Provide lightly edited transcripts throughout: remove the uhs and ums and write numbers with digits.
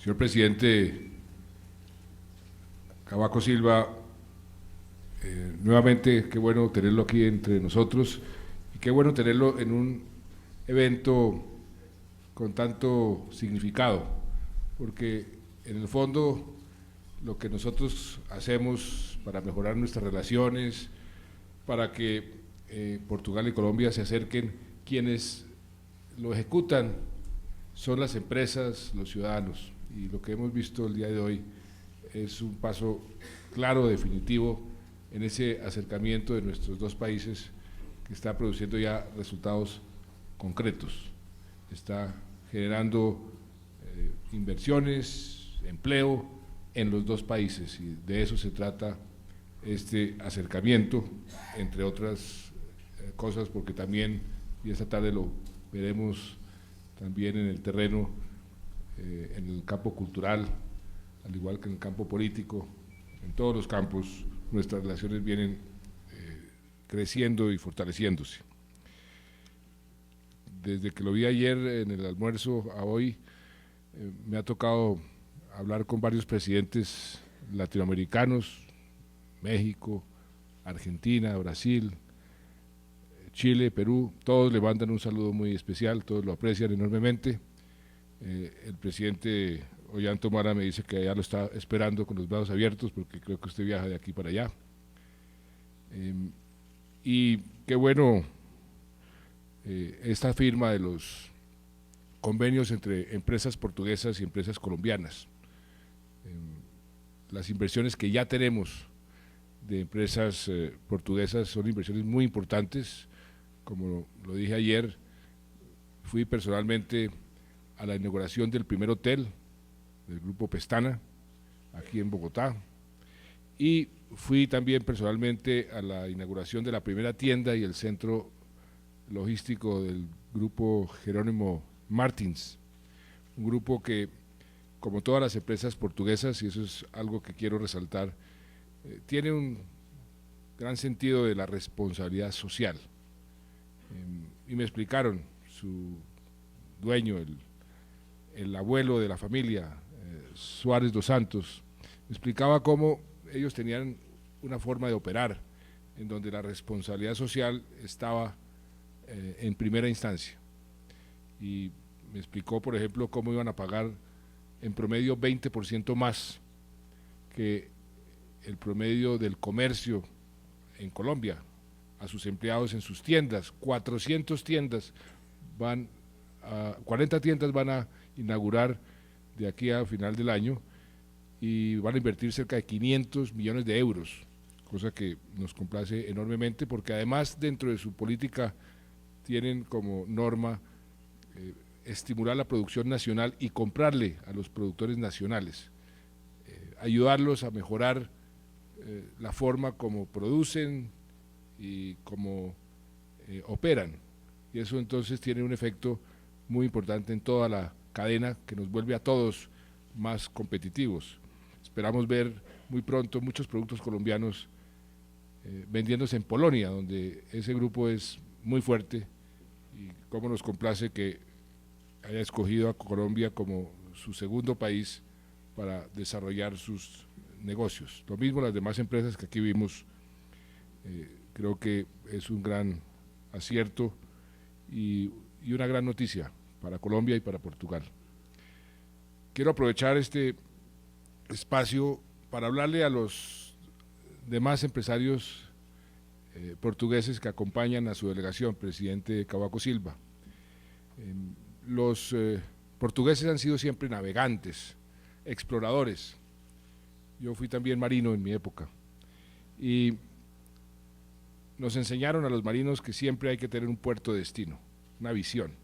Señor presidente Cavaco Silva, nuevamente qué bueno tenerlo aquí entre nosotros y qué bueno tenerlo en un evento con tanto significado, porque en el fondo lo que nosotros hacemos para mejorar nuestras relaciones, para que Portugal y Colombia se acerquen, quienes lo ejecutan son las empresas, los ciudadanos, y lo que hemos visto el día de hoy es un paso claro, definitivo, en ese acercamiento de nuestros dos países que está produciendo ya resultados concretos, está generando inversiones, empleo en los dos países, y de eso se trata este acercamiento, entre otras cosas, porque también, y esta tarde lo veremos también en el terreno, en el campo cultural, al igual que en el campo político, en todos los campos nuestras relaciones vienen creciendo y fortaleciéndose. Desde que lo vi ayer en el almuerzo a hoy, me ha tocado hablar con varios presidentes latinoamericanos, México, Argentina, Brasil, Chile, Perú, todos le mandan un saludo muy especial, todos lo aprecian enormemente. El presidente Ollanta Humala me dice que ya lo está esperando con los brazos abiertos, porque creo que usted viaja de aquí para allá. Y qué bueno esta firma de los convenios entre empresas portuguesas y empresas colombianas. Las inversiones que ya tenemos de empresas portuguesas son inversiones muy importantes. Como lo dije ayer, fui personalmente a la inauguración del primer hotel del Grupo Pestana, aquí en Bogotá, y fui también personalmente a la inauguración de la primera tienda y el centro logístico del Grupo Jerónimo Martins, un grupo que, como todas las empresas portuguesas, y eso es algo que quiero resaltar, tiene un gran sentido de la responsabilidad social. Y me explicaron, su dueño, el abuelo de la familia, Suárez dos Santos, me explicaba cómo ellos tenían una forma de operar en donde la responsabilidad social estaba en primera instancia, y me explicó, por ejemplo, cómo iban a pagar en promedio 20% más que el promedio del comercio en Colombia a sus empleados en sus tiendas. 400 tiendas van a, 40 tiendas van a inaugurar de aquí a final del año, y van a invertir cerca de 500 millones de euros, cosa que nos complace enormemente, porque además dentro de su política tienen como norma estimular la producción nacional y comprarle a los productores nacionales, ayudarlos a mejorar la forma como producen y como operan, y eso entonces tiene un efecto muy importante en toda la cadena que nos vuelve a todos más competitivos. Esperamos ver muy pronto muchos productos colombianos vendiéndose en Polonia, donde ese grupo es muy fuerte, y cómo nos complace que haya escogido a Colombia como su segundo país para desarrollar sus negocios. Lo mismo las demás empresas que aquí vimos, creo que es un gran acierto y una gran noticia para Colombia y para Portugal. Quiero aprovechar este espacio para hablarle a los demás empresarios portugueses que acompañan a su delegación, presidente Cavaco Silva. Los portugueses han sido siempre navegantes, exploradores. Yo fui también marino en mi época, y nos enseñaron a los marinos que siempre hay que tener un puerto de destino, una visión.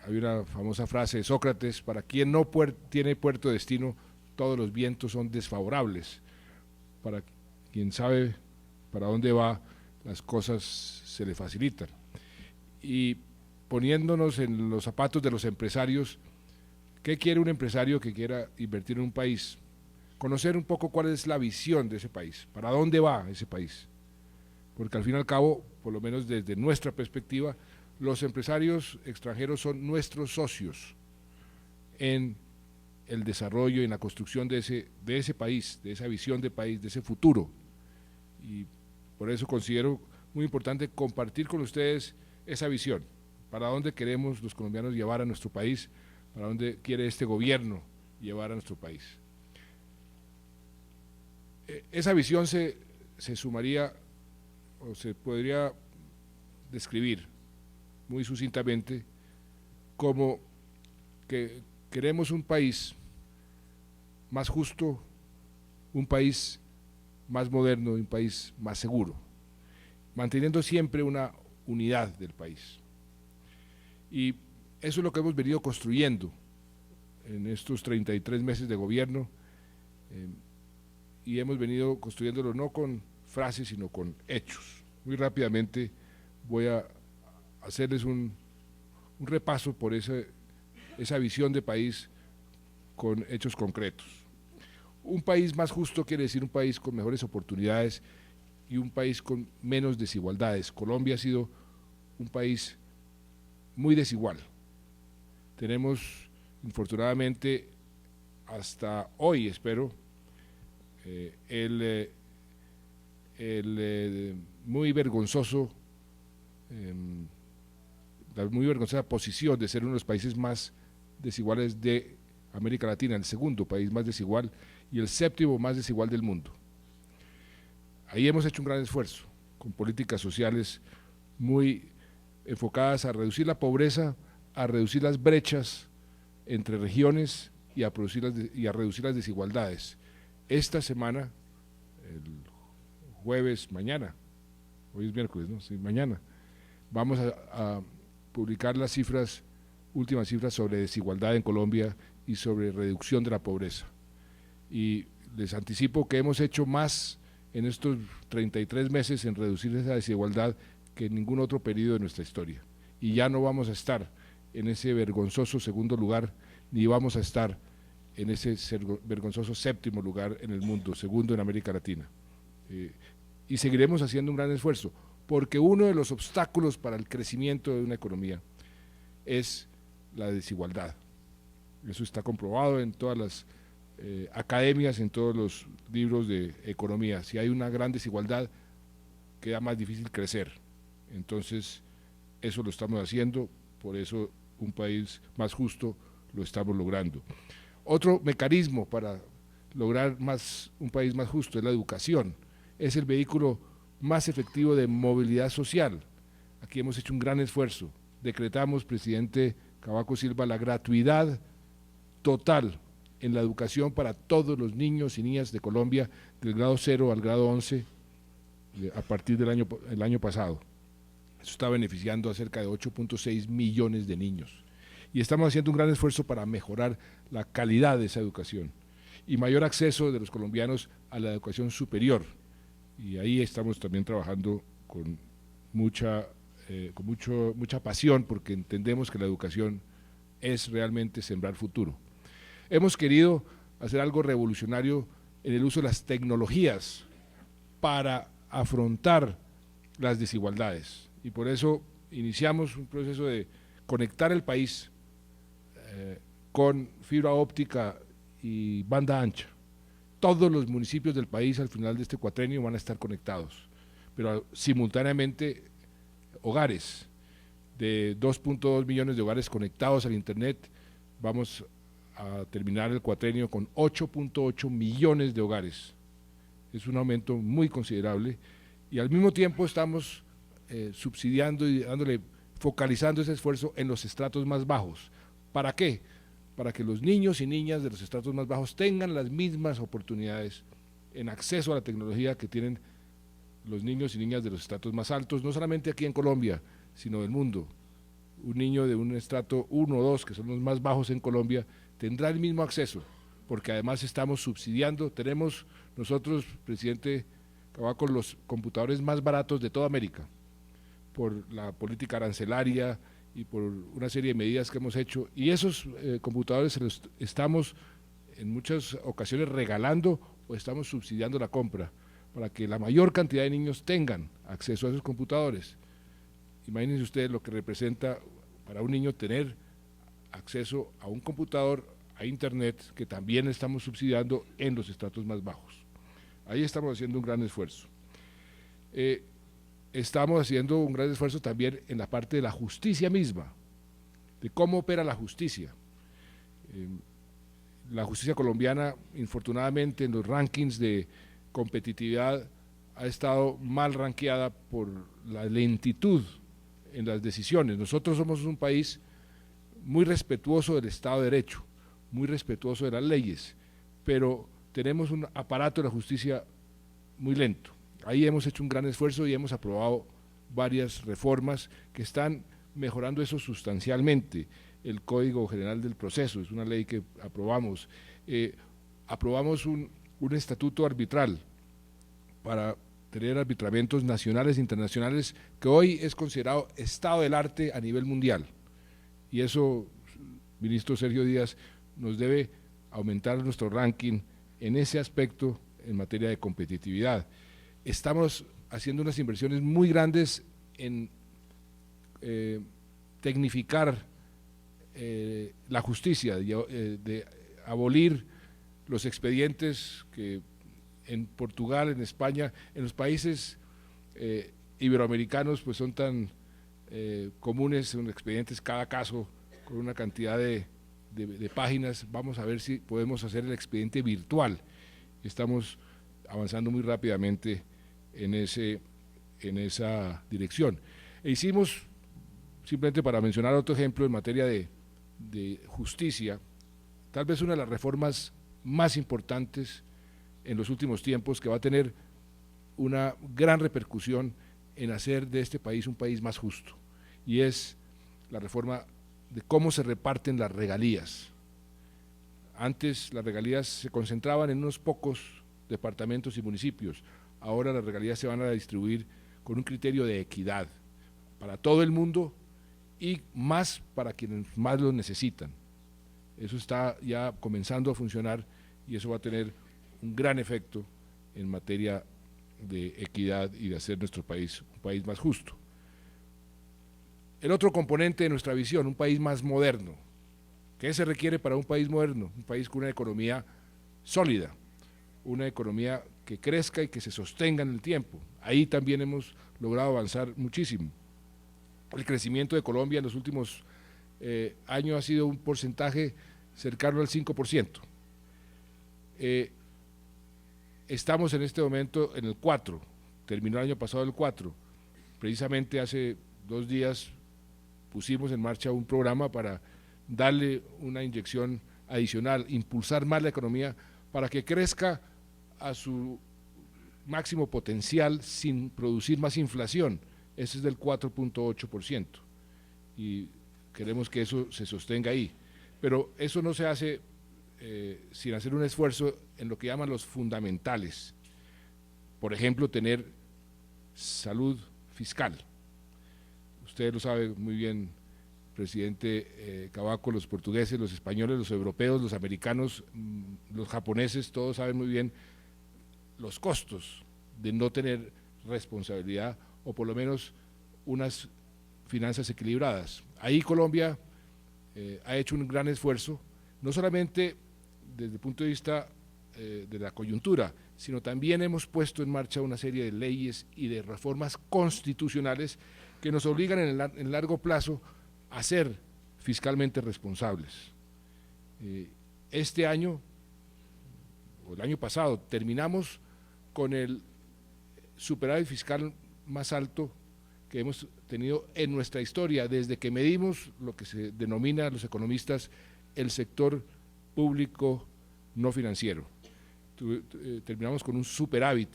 Hay una famosa frase de Sócrates: para quien no tiene puerto de destino, todos los vientos son desfavorables. Para quien sabe para dónde va, las cosas se le facilitan. Y poniéndonos en los zapatos de los empresarios, ¿qué quiere un empresario que quiera invertir en un país? Conocer un poco cuál es la visión de ese país, para dónde va ese país, porque al fin y al cabo, por lo menos desde nuestra perspectiva, los empresarios extranjeros son nuestros socios en el desarrollo y en la construcción de ese país, de esa visión de país, de ese futuro. Y por eso considero muy importante compartir con ustedes esa visión, para dónde queremos los colombianos llevar a nuestro país, para dónde quiere este gobierno llevar a nuestro país. Esa visión se sumaría, o se podría describir muy sucintamente como que queremos un país más justo, un país más moderno, un país más seguro, manteniendo siempre una unidad del país. Y eso es lo que hemos venido construyendo en estos 33 meses de gobierno, y hemos venido construyéndolo no con frases, sino con hechos. Muy rápidamente voy a hacerles un repaso por esa visión de país con hechos concretos. Un país más justo quiere decir un país con mejores oportunidades y un país con menos desigualdades. Colombia ha sido un país muy desigual. Tenemos, infortunadamente, hasta hoy, espero, muy vergonzoso, la muy vergonzosa posición de ser uno de los países más desiguales de América Latina, el segundo país más desigual y el séptimo más desigual del mundo. Ahí hemos hecho un gran esfuerzo, con políticas sociales muy enfocadas a reducir la pobreza, a reducir las brechas entre regiones y a reducir las desigualdades. Esta semana, el jueves, mañana, hoy es miércoles, ¿no? Sí, mañana, vamos a publicar las últimas cifras sobre desigualdad en Colombia y sobre reducción de la pobreza. Y les anticipo que hemos hecho más en estos 33 meses en reducir esa desigualdad que en ningún otro periodo de nuestra historia. Y ya no vamos a estar en ese vergonzoso segundo lugar, ni vamos a estar en ese vergonzoso séptimo lugar en el mundo, segundo en América Latina. Y seguiremos haciendo un gran esfuerzo, porque uno de los obstáculos para el crecimiento de una economía es la desigualdad. Eso está comprobado en todas las academias, en todos los libros de economía. Si hay una gran desigualdad, queda más difícil crecer. Entonces, eso lo estamos haciendo, por eso un país más justo lo estamos logrando. Otro mecanismo para lograr un país más justo es la educación. Es el vehículo más efectivo de movilidad social. Aquí hemos hecho un gran esfuerzo. Decretamos, presidente Cavaco Silva, la gratuidad total en la educación para todos los niños y niñas de Colombia, del grado 0 al grado 11, a partir del año pasado. Eso está beneficiando a cerca de 8.6 millones de niños. Y estamos haciendo un gran esfuerzo para mejorar la calidad de esa educación y mayor acceso de los colombianos a la educación superior. Y ahí estamos también trabajando con mucha pasión, porque entendemos que la educación es realmente sembrar futuro. Hemos querido hacer algo revolucionario en el uso de las tecnologías para afrontar las desigualdades, y por eso iniciamos un proceso de conectar el país con fibra óptica y banda ancha. Todos los municipios del país al final de este cuatrenio van a estar conectados, pero simultáneamente hogares, de 2.2 millones de hogares conectados al internet. Vamos a terminar el cuatrenio con 8.8 millones de hogares. Es un aumento muy considerable, y al mismo tiempo estamos subsidiando y focalizando ese esfuerzo en los estratos más bajos. ¿Para qué? Para que los niños y niñas de los estratos más bajos tengan las mismas oportunidades en acceso a la tecnología que tienen los niños y niñas de los estratos más altos, no solamente aquí en Colombia, sino del mundo. Un niño de un estrato 1 o 2, que son los más bajos en Colombia, tendrá el mismo acceso, porque además estamos subsidiando. Tenemos nosotros, presidente Cavaco, los computadores más baratos de toda América, por la política arancelaria y por una serie de medidas que hemos hecho, y esos computadores se los estamos en muchas ocasiones regalando o estamos subsidiando la compra, para que la mayor cantidad de niños tengan acceso a esos computadores. Imagínense ustedes lo que representa para un niño tener acceso a un computador a Internet, que también estamos subsidiando en los estratos más bajos. Ahí estamos haciendo un gran esfuerzo. Estamos haciendo un gran esfuerzo también en la parte de la justicia misma, de cómo opera la justicia. La justicia colombiana, infortunadamente, en los rankings de competitividad ha estado mal rankeada por la lentitud en las decisiones. Nosotros somos un país muy respetuoso del Estado de Derecho, muy respetuoso de las leyes, pero tenemos un aparato de la justicia muy lento. Ahí hemos hecho un gran esfuerzo y hemos aprobado varias reformas que están mejorando eso sustancialmente. El Código General del Proceso es una ley que aprobamos. Aprobamos un estatuto arbitral para tener arbitramientos nacionales e internacionales que hoy es considerado estado del arte a nivel mundial. Y eso, ministro Sergio Díaz, nos debe aumentar nuestro ranking en ese aspecto en materia de competitividad. Estamos haciendo unas inversiones muy grandes en tecnificar la justicia, de abolir los expedientes que en Portugal, en España, en los países iberoamericanos pues son tan comunes, son expedientes cada caso con una cantidad de páginas. Vamos a ver si podemos hacer el expediente virtual. Estamos avanzando muy rápidamente en esa dirección. E hicimos, simplemente para mencionar otro ejemplo en materia de justicia, tal vez una de las reformas más importantes en los últimos tiempos, que va a tener una gran repercusión en hacer de este país un país más justo, y es la reforma de cómo se reparten las regalías. Antes las regalías se concentraban en unos pocos departamentos y municipios, ahora las regalías se van a distribuir con un criterio de equidad para todo el mundo y más para quienes más lo necesitan. Eso está ya comenzando a funcionar y eso va a tener un gran efecto en materia de equidad y de hacer nuestro país un país más justo. El otro componente de nuestra visión, un país más moderno. ¿Qué se requiere para un país moderno? Un país con una economía sólida, una economía que crezca y que se sostenga en el tiempo. Ahí también hemos logrado avanzar muchísimo. El crecimiento de Colombia en los últimos años ha sido un porcentaje cercano al 5%. Estamos en este momento en el 4%, terminó el año pasado el 4%. Precisamente hace 2 días pusimos en marcha un programa para darle una inyección adicional, impulsar más la economía para que crezca a su máximo potencial sin producir más inflación. Ese es del 4.8% y queremos que eso se sostenga ahí, pero eso no se hace sin hacer un esfuerzo en lo que llaman los fundamentales. Por ejemplo, tener salud fiscal. Usted lo sabe muy bien, presidente Cavaco, los portugueses, los españoles, los europeos, los americanos, los japoneses, todos saben muy bien los costos de no tener responsabilidad o por lo menos unas finanzas equilibradas. Ahí Colombia ha hecho un gran esfuerzo, no solamente desde el punto de vista de la coyuntura, sino también hemos puesto en marcha una serie de leyes y de reformas constitucionales que nos obligan en largo plazo a ser fiscalmente responsables. Este año, o el año pasado, terminamos con el superávit fiscal más alto que hemos tenido en nuestra historia, desde que medimos lo que se denomina los economistas el sector público no financiero. Terminamos con un superávit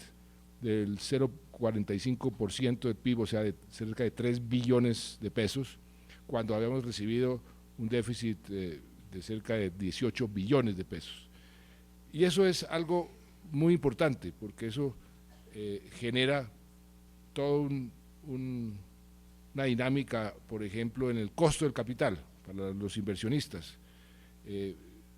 del 0,45% del PIB, o sea, de cerca de 3 billones de pesos, cuando habíamos recibido un déficit de cerca de 18 billones de pesos. Y eso es algo muy importante, porque eso genera toda una dinámica, por ejemplo, en el costo del capital para los inversionistas.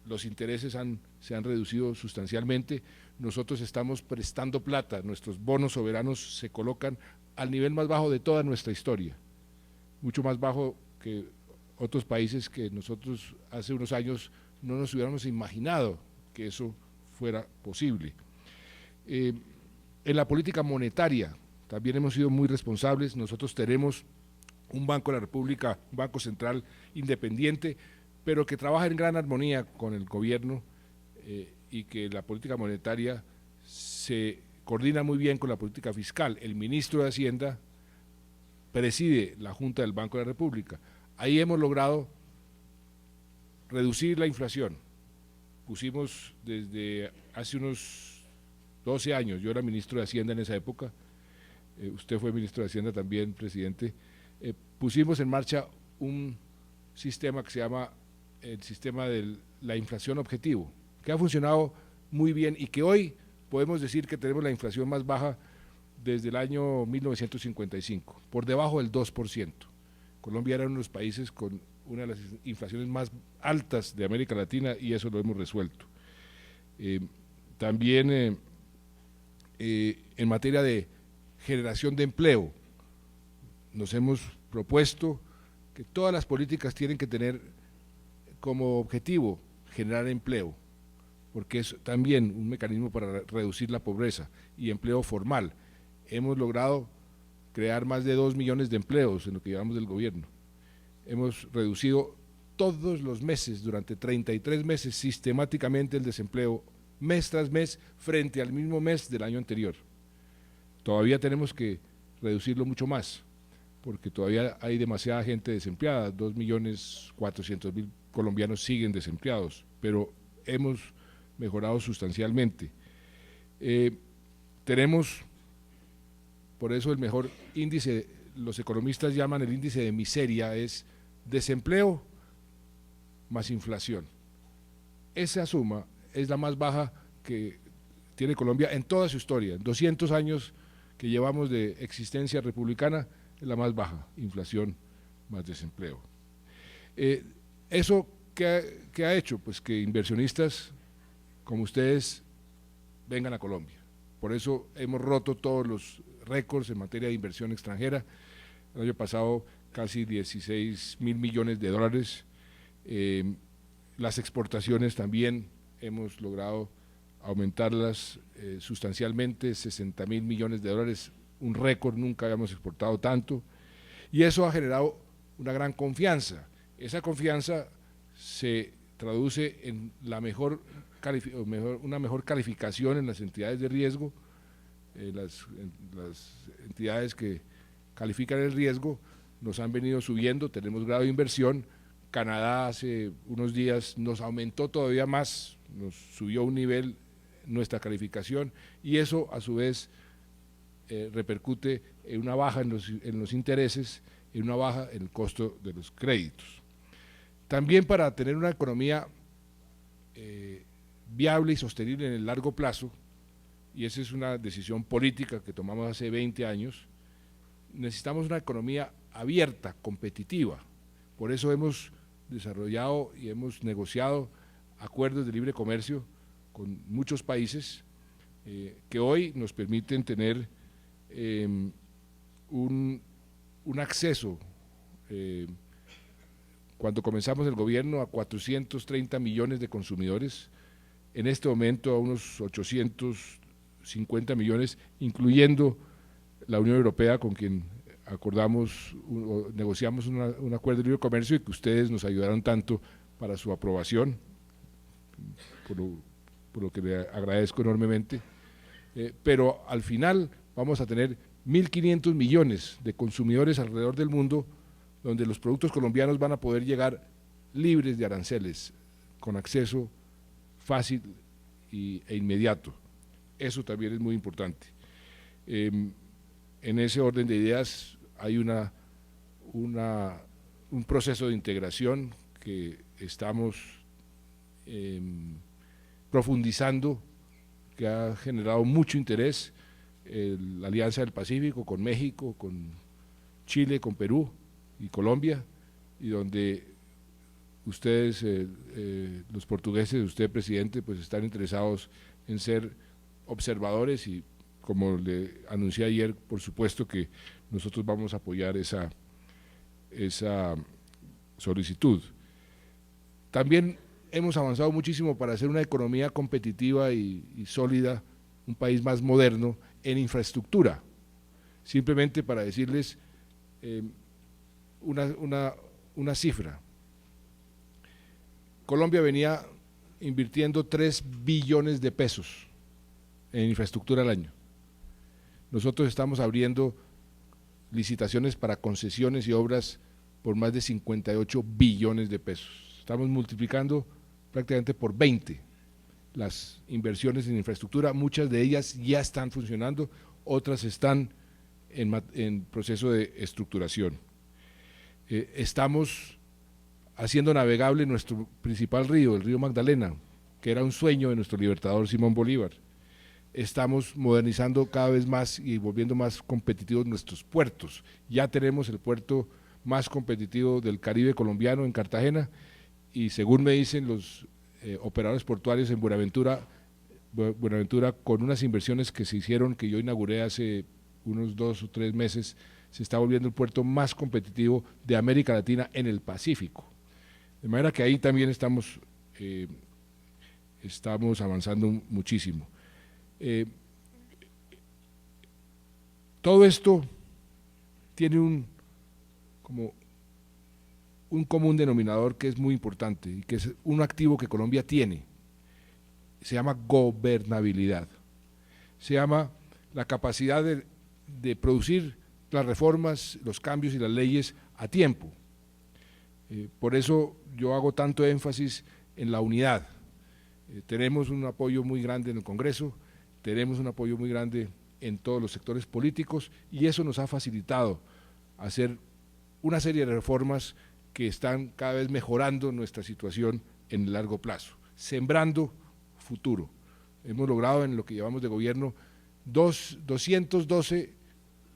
Los intereses se han reducido sustancialmente, nosotros estamos prestando plata, nuestros bonos soberanos se colocan al nivel más bajo de toda nuestra historia, mucho más bajo que otros países que nosotros hace unos años no nos hubiéramos imaginado que eso fuera posible. En la política monetaria también hemos sido muy responsables. Nosotros tenemos un Banco de la República, un Banco Central independiente, pero que trabaja en gran armonía con el gobierno, y que la política monetaria se coordina muy bien con la política fiscal. El ministro de Hacienda preside la Junta del Banco de la República. Ahí hemos logrado reducir la inflación. Pusimos desde hace unos 12 años, yo era ministro de Hacienda en esa época, usted fue ministro de Hacienda también, presidente, pusimos en marcha un sistema que se llama el sistema de la inflación objetivo, que ha funcionado muy bien y que hoy podemos decir que tenemos la inflación más baja desde el año 1955, por debajo del 2%. Colombia era uno de los países con una de las inflaciones más altas de América Latina y eso lo hemos resuelto. También en materia de generación de empleo, nos hemos propuesto que todas las políticas tienen que tener como objetivo generar empleo, porque es también un mecanismo para reducir la pobreza y empleo formal. Hemos logrado crear más de 2 millones de empleos en lo que llevamos del gobierno. Hemos reducido todos los meses, durante 33 meses, sistemáticamente el desempleo, mes tras mes, frente al mismo mes del año anterior. Todavía tenemos que reducirlo mucho más, porque todavía hay demasiada gente desempleada, 2.400.000 colombianos siguen desempleados, pero hemos mejorado sustancialmente. Tenemos, por eso el mejor índice, los economistas llaman el índice de miseria, es desempleo más inflación. Esa suma es la más baja que tiene Colombia en toda su historia, en 200 años que llevamos de existencia republicana, es la más baja, inflación más desempleo. ¿Eso qué ha hecho? Pues que inversionistas como ustedes vengan a Colombia. Por eso hemos roto todos los récords en materia de inversión extranjera. El año pasado casi 16.000 millones de dólares. Las exportaciones también hemos logrado aumentarlas sustancialmente, 60.000 millones de dólares, un récord, nunca habíamos exportado tanto, y eso ha generado una gran confianza. Esa confianza se traduce en una mejor calificación en las entidades de riesgo. Las entidades que califican el riesgo nos han venido subiendo, tenemos grado de inversión. Canadá hace unos días nos aumentó todavía más, nos subió un nivel nuestra calificación y eso a su vez repercute en una baja en los intereses, en una baja en el costo de los créditos. También para tener una economía viable y sostenible en el largo plazo, y esa es una decisión política que tomamos hace 20 años, necesitamos una economía abierta, competitiva. Por eso hemos desarrollado y hemos negociado acuerdos de libre comercio con muchos países que hoy nos permiten tener un acceso, cuando comenzamos el gobierno, a 430 millones de consumidores, en este momento a unos 850 millones, incluyendo la Unión Europea, con quien acordamos o negociamos un acuerdo de libre comercio y que ustedes nos ayudaron tanto para su aprobación, por lo que le agradezco enormemente, pero al final vamos a tener 1.500 millones de consumidores alrededor del mundo, donde los productos colombianos van a poder llegar libres de aranceles, con acceso fácil e inmediato. Eso también es muy importante. En ese orden de ideas hay un proceso de integración que estamos profundizando, que ha generado mucho interés, la Alianza del Pacífico con México, con Chile, con Perú y Colombia, y donde ustedes, los portugueses, usted presidente, pues están interesados en ser observadores y, como le anuncié ayer, por supuesto que nosotros vamos a apoyar esa solicitud. También hemos avanzado muchísimo para hacer una economía competitiva y sólida, un país más moderno en infraestructura. Simplemente para decirles una cifra. Colombia venía invirtiendo 3 billones de pesos en infraestructura al año. Nosotros estamos abriendo licitaciones para concesiones y obras por más de 58 billones de pesos. Estamos multiplicando prácticamente por 20 las inversiones en infraestructura, muchas de ellas ya están funcionando, otras están en proceso de estructuración. Estamos haciendo navegable nuestro principal río, el río Magdalena, que era un sueño de nuestro libertador Simón Bolívar. Estamos modernizando cada vez más y volviendo más competitivos nuestros puertos. Ya tenemos el puerto más competitivo del Caribe colombiano en Cartagena y según me dicen los operadores portuarios en Buenaventura, con unas inversiones que se hicieron, que yo inauguré hace unos 2 o 3 meses, se está volviendo el puerto más competitivo de América Latina en el Pacífico. De manera que ahí también estamos avanzando muchísimo. Todo esto tiene un común denominador que es muy importante y que es un activo que Colombia tiene. Se llama gobernabilidad. Se llama la capacidad de producir las reformas, los cambios y las leyes a tiempo. Por eso yo hago tanto énfasis en la unidad. Tenemos un apoyo muy grande en el Congreso, tenemos un apoyo muy grande en todos los sectores políticos y eso nos ha facilitado hacer una serie de reformas que están cada vez mejorando nuestra situación en el largo plazo, sembrando futuro. Hemos logrado en lo que llevamos de gobierno 212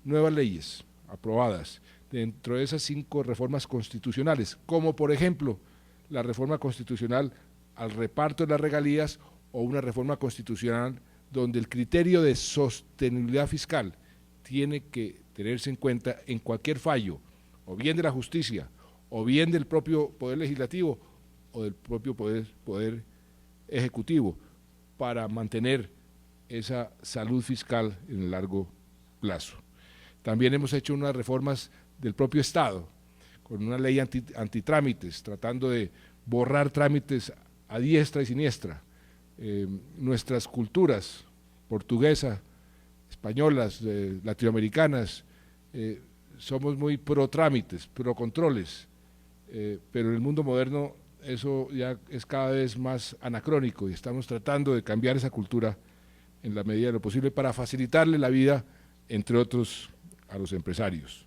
nuevas leyes aprobadas, dentro de esas 5 reformas constitucionales, como por ejemplo la reforma constitucional al reparto de las regalías o una reforma constitucional donde el criterio de sostenibilidad fiscal tiene que tenerse en cuenta en cualquier fallo, o bien de la justicia, o bien del propio Poder Legislativo, o del propio Poder Ejecutivo, para mantener esa salud fiscal en el largo plazo. También hemos hecho unas reformas del propio Estado, con una ley antitrámites, tratando de borrar trámites a diestra y siniestra. Nuestras culturas, portuguesa, españolas, latinoamericanas, somos muy pro trámites, pro controles, pero en el mundo moderno eso ya es cada vez más anacrónico y estamos tratando de cambiar esa cultura en la medida de lo posible para facilitarle la vida, entre otros, a los empresarios.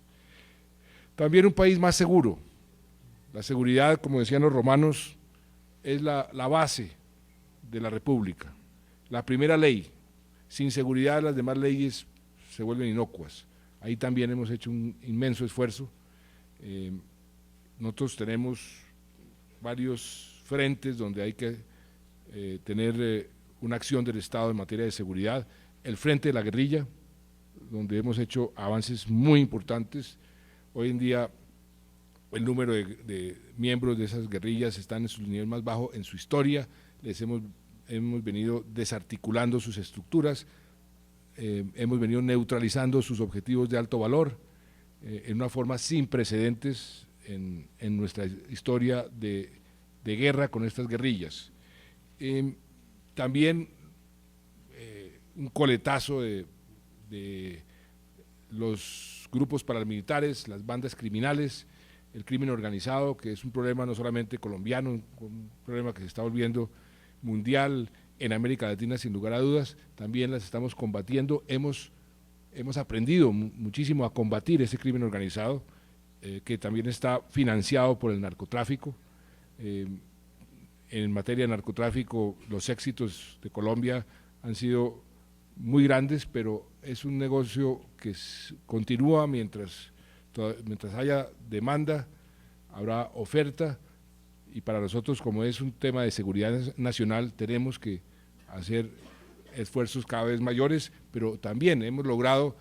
También un país más seguro. La seguridad, como decían los romanos, es la base de la República, la primera ley. Sin seguridad las demás leyes se vuelven inocuas. Ahí también hemos hecho un inmenso esfuerzo. Nosotros tenemos varios frentes donde hay que tener una acción del Estado en materia de seguridad. El frente de la guerrilla, donde hemos hecho avances muy importantes. Hoy en día el número de miembros de esas guerrillas están en su nivel más bajo en su historia, hemos venido desarticulando sus estructuras, hemos venido neutralizando sus objetivos de alto valor en una forma sin precedentes en nuestra historia de guerra con estas guerrillas. También un coletazo de los grupos paramilitares, las bandas criminales, el crimen organizado, que es un problema no solamente colombiano, un problema que se está volviendo mundial en América Latina sin lugar a dudas, también las estamos combatiendo. Hemos aprendido muchísimo a combatir ese crimen organizado, que también está financiado por el narcotráfico. En materia de narcotráfico, los éxitos de Colombia han sido muy grandes, pero es un negocio que continúa mientras haya demanda, habrá oferta, y para nosotros, como es un tema de seguridad nacional, tenemos que hacer esfuerzos cada vez mayores, pero también hemos logrado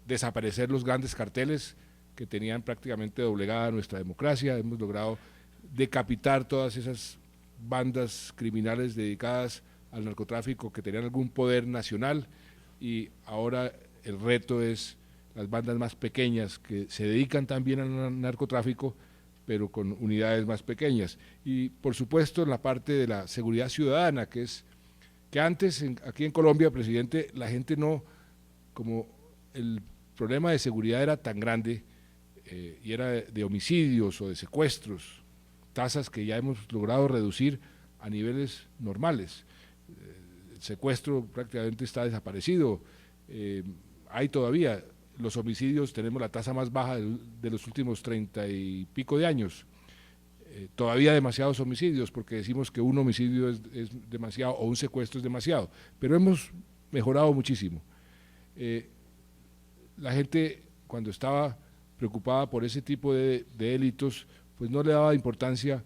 desaparecer los grandes carteles que tenían prácticamente doblegada nuestra democracia, hemos logrado decapitar todas esas bandas criminales dedicadas al narcotráfico que tenían algún poder nacional, y ahora el reto es las bandas más pequeñas que se dedican también al narcotráfico, pero con unidades más pequeñas. Y por supuesto en la parte de la seguridad ciudadana, que antes aquí en Colombia, presidente, la gente no, como el problema de seguridad era tan grande, y era de homicidios o de secuestros, tasas que ya hemos logrado reducir a niveles normales. El secuestro prácticamente está desaparecido. Hay todavía los homicidios, tenemos la tasa más baja de los últimos 30 y pico de años. Todavía demasiados homicidios, porque decimos que un homicidio es demasiado o un secuestro es demasiado, pero hemos mejorado muchísimo. La gente, cuando estaba preocupada por ese tipo de delitos, pues no le daba importancia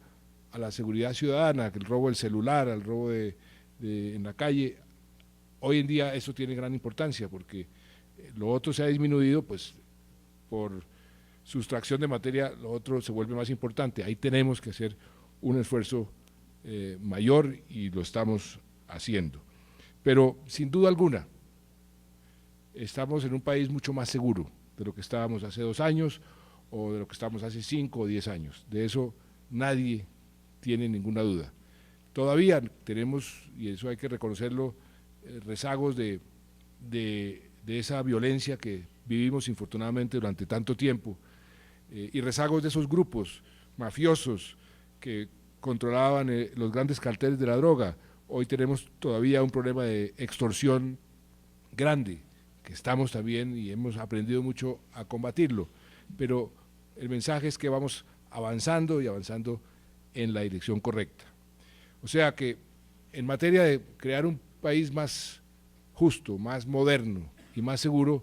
a la seguridad ciudadana, que el robo del celular, al robo en la calle. Hoy en día eso tiene gran importancia, porque lo otro se ha disminuido, pues por sustracción de materia, lo otro se vuelve más importante. Ahí tenemos que hacer un esfuerzo mayor, y lo estamos haciendo. Pero sin duda alguna, estamos en un país mucho más seguro de lo que estábamos hace 2 años o de lo que estábamos hace 5 o 10 años. De eso nadie tiene ninguna duda. Todavía tenemos, y eso hay que reconocerlo, rezagos de esa violencia que vivimos infortunadamente durante tanto tiempo, y rezagos de esos grupos mafiosos que controlaban los grandes carteles de la droga. Hoy tenemos todavía un problema de extorsión grande, que estamos también y hemos aprendido mucho a combatirlo, pero el mensaje es que vamos avanzando y avanzando en la dirección correcta. O sea que en materia de crear un país más justo, más moderno y más seguro,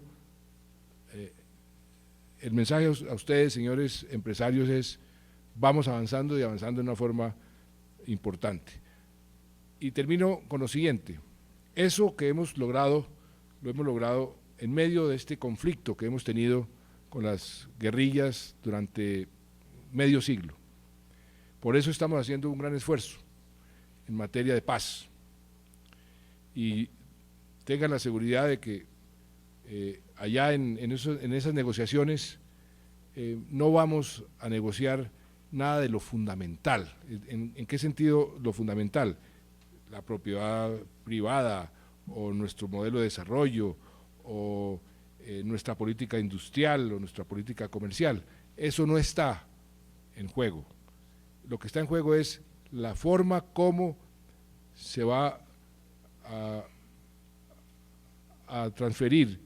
el mensaje a ustedes, señores empresarios, es: vamos avanzando y avanzando de una forma importante. Y termino con lo siguiente: eso que hemos logrado, lo hemos logrado en medio de este conflicto que hemos tenido con las guerrillas durante medio siglo. Por eso estamos haciendo un gran esfuerzo en materia de paz. Y tengan la seguridad de que allá en esas negociaciones no vamos a negociar nada de lo fundamental. ¿En qué sentido lo fundamental? La propiedad privada, o nuestro modelo de desarrollo, o nuestra política industrial, o nuestra política comercial. Eso no está en juego. Lo que está en juego es la forma como se va a transferir,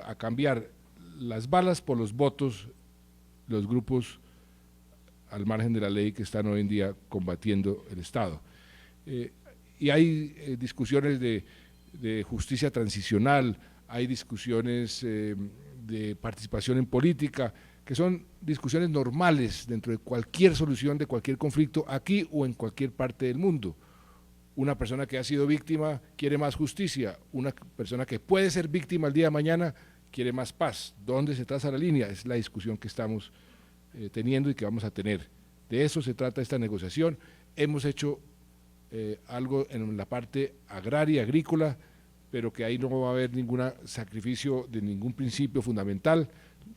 a cambiar las balas por los votos, los grupos al margen de la ley que están hoy en día combatiendo el Estado. Y hay discusiones de justicia transicional, hay discusiones de participación en política, que son discusiones normales dentro de cualquier solución de cualquier conflicto, aquí o en cualquier parte del mundo. Una persona que ha sido víctima quiere más justicia, una persona que puede ser víctima el día de mañana quiere más paz. ¿Dónde se traza la línea? Es la discusión que estamos teniendo y que vamos a tener. De eso se trata esta negociación. Hemos hecho algo en la parte agraria, agrícola, pero que ahí no va a haber ningún sacrificio de ningún principio fundamental.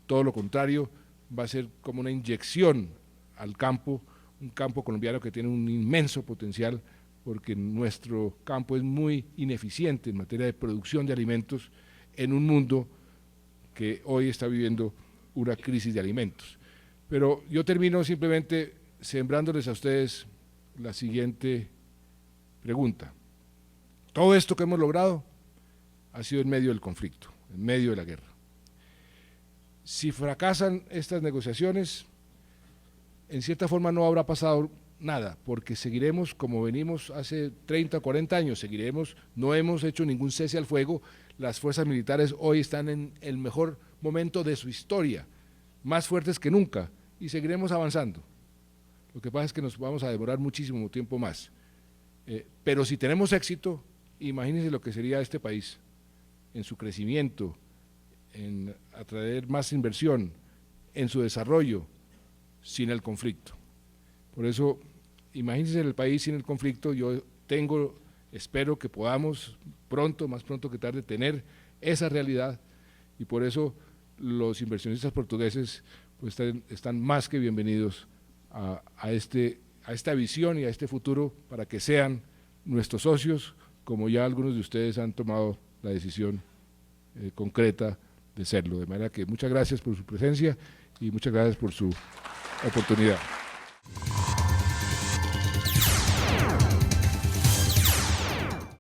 Todo lo contrario, va a ser como una inyección al campo, un campo colombiano que tiene un inmenso potencial, porque nuestro campo es muy ineficiente en materia de producción de alimentos en un mundo que hoy está viviendo una crisis de alimentos. Pero yo termino simplemente sembrándoles a ustedes la siguiente pregunta. Todo esto que hemos logrado ha sido en medio del conflicto, en medio de la guerra. Si fracasan estas negociaciones, en cierta forma no habrá pasado nada, porque seguiremos como venimos hace 30 o 40 años, seguiremos, no hemos hecho ningún cese al fuego. Las fuerzas militares hoy están en el mejor momento de su historia, más fuertes que nunca, y seguiremos avanzando. Lo que pasa es que nos vamos a demorar muchísimo tiempo más, pero si tenemos éxito, imagínense lo que sería este país en su crecimiento, en atraer más inversión, en su desarrollo, sin el conflicto. Por eso, imagínense el país sin el conflicto. Yo espero que podamos pronto, más pronto que tarde, tener esa realidad, y por eso los inversionistas portugueses pues están más que bienvenidos a esta visión y a este futuro, para que sean nuestros socios, como ya algunos de ustedes han tomado la decisión concreta de serlo. De manera que muchas gracias por su presencia y muchas gracias por su oportunidad.